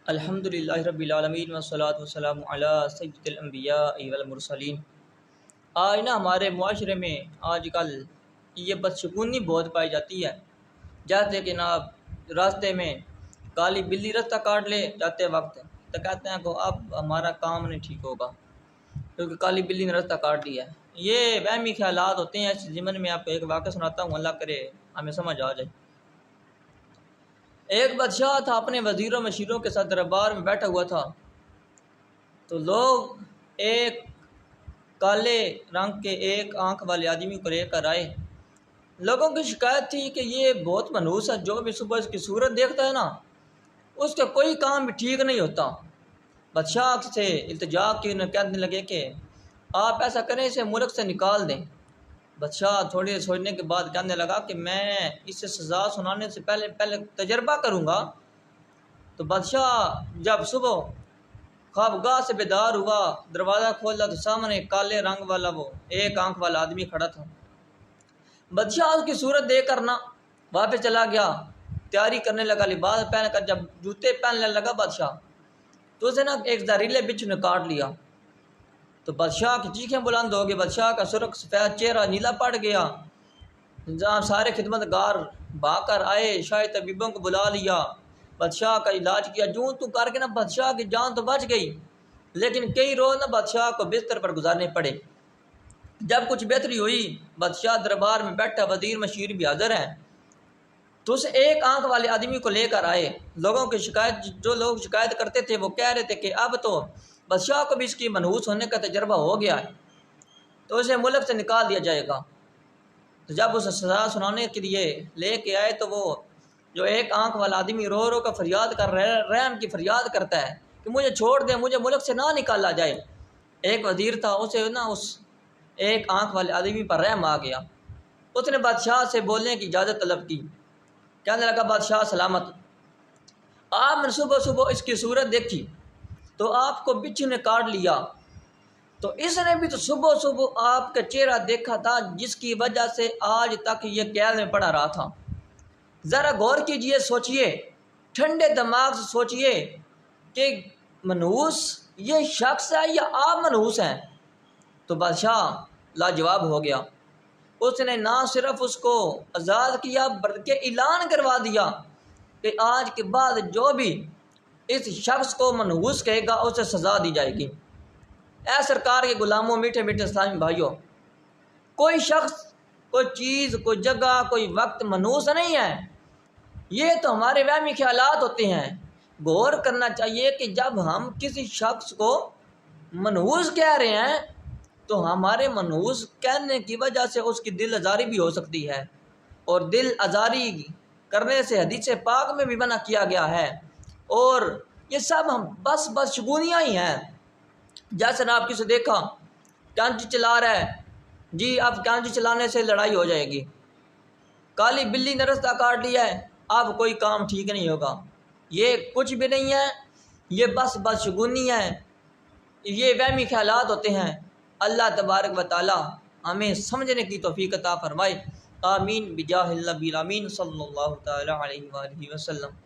الحمدللہ رب العالمین والصلاۃ والسلام علی سید الانبیاء والمرسلین۔ آج ہمارے معاشرے میں آج کل یہ بدشگونی بہت پائی جاتی ہے، جیسے کہ راستے میں کالی بلی راستہ کاٹ لے جاتے وقت تو کہتے ہیں کہ اب ہمارا کام نہیں ٹھیک ہوگا کیونکہ کالی بلی نے راستہ کاٹ دیا ہے۔ یہ وہمی خیالات ہوتے ہیں۔ اس ضمن میں آپ کو ایک واقعہ سناتا ہوں، اللہ کرے ہمیں سمجھ آ جائے۔ ایک بادشاہ تھا، اپنے وزیروں مشیروں کے ساتھ دربار میں بیٹھا ہوا تھا، تو لوگ ایک کالے رنگ کے ایک آنکھ والے آدمی کو لے کر آئے۔ لوگوں کی شکایت تھی کہ یہ بہت منحوس ہے، جو بھی صبح اس کی صورت دیکھتا ہے نا اس کا کوئی کام بھی ٹھیک نہیں ہوتا۔ بادشاہ سے التجا کی کہنے لگے کہ آپ ایسا کریں، اسے ملک سے نکال دیں۔ بادشاہ تھوڑی دیر سوچنے کے بعد کہنے لگا کہ میں اسے سزا سنانے سے پہلے تجربہ کروں گا۔ تو بادشاہ جب صبح خوابگاہ سے بیدار ہوا، دروازہ کھولا تو سامنے کالے رنگ والا وہ ایک آنکھ والا آدمی کھڑا تھا۔ بادشاہ اس کی صورت دیکھ کر واپس چلا گیا، تیاری کرنے لگا، لباس پہن کر جب جوتے پہننے لگا بادشاہ تو اسے ایک زہریلے بچھو نے کاٹ لیا۔ تو بادشاہ کی چیخیں بلند ہو گئی، بادشاہ کا سرخ سفید چہرہ نیلا پڑ گیا۔ جہاں سارے خدمت گار بھاگ کر آئے، شاہی طبیبوں کو بلا لیا، بادشاہ کا علاج کیا، جو تو کر کے بادشاہ کی جان تو بچ گئی، لیکن کئی روز بادشاہ کو بستر پر گزارنے پڑے۔ جب کچھ بہتری ہوئی، بادشاہ دربار میں بیٹھا، وزیر مشیر بھی حاضر ہیں، تو اس ایک آنکھ والے آدمی کو لے کر آئے۔ جو لوگ شکایت کرتے تھے وہ کہہ رہے تھے کہ اب تو بادشاہ کو بھی اس کی منحوس ہونے کا تجربہ ہو گیا ہے، تو اسے ملک سے نکال دیا جائے گا۔ تو جب اسے سزا سنانے کے لیے لے کے آئے تو وہ جو ایک آنکھ والا آدمی رو رو کر فریاد کر رحم کی فریاد کرتا ہے کہ مجھے چھوڑ دیں، مجھے ملک سے نہ نکالا جائے۔ ایک وزیر تھا، اسے اس ایک آنکھ والے آدمی پر رحم آ گیا۔ اس نے بادشاہ سے بولنے کی اجازت طلب کی، کہنے لگا بادشاہ سلامت، آپ نے صبح صبح اس کی صورت دیکھی تو آپ کو بچھو نے کاٹ لیا، تو اس نے بھی تو صبح صبح آپ کا چہرہ دیکھا تھا، جس کی وجہ سے آج تک یہ قید میں پڑا رہا تھا۔ ذرا غور کیجئے، سوچئے، ٹھنڈے دماغ سے سوچئے کہ منحوس یہ شخص ہے یا آپ منحوس ہیں۔ تو بادشاہ لاجواب ہو گیا۔ اس نے نہ صرف اس کو آزاد کیا بلکہ اعلان کروا دیا کہ آج کے بعد جو بھی اس شخص کو منحوس کہے گا اسے سزا دی جائے گی۔ اے سرکار کے غلاموں، میٹھے میٹھے اسلامی بھائیوں، کوئی شخص، کوئی چیز، کوئی جگہ، کوئی وقت منحوس نہیں ہے۔ یہ تو ہمارے وہمی خیالات ہوتے ہیں۔ غور کرنا چاہیے کہ جب ہم کسی شخص کو منحوس کہہ رہے ہیں تو ہمارے منحوس کہنے کی وجہ سے اس کی دل آزاری بھی ہو سکتی ہے، اور دل آزاری کرنے سے حدیث پاک میں بھی منع کیا گیا ہے۔ اور یہ سب ہم بس شگونیاں ہی ہیں۔ جیسے آپ کسی دیکھا کینچی چلا رہا ہے، جی اب کینچی چلانے سے لڑائی ہو جائے گی، کالی بلی نے راستہ کاٹ لیا ہے، اب کوئی کام ٹھیک نہیں ہوگا۔ یہ کچھ بھی نہیں ہے، یہ بس شگونی ہے، یہ وہمی خیالات ہوتے ہیں۔ اللہ تبارک و تعالی ہمیں سمجھنے کی توفیق عطا فرمائے۔ آمین بجاہ النبی الامین صلی اللہ تعالی علیہ وآلہ وسلم۔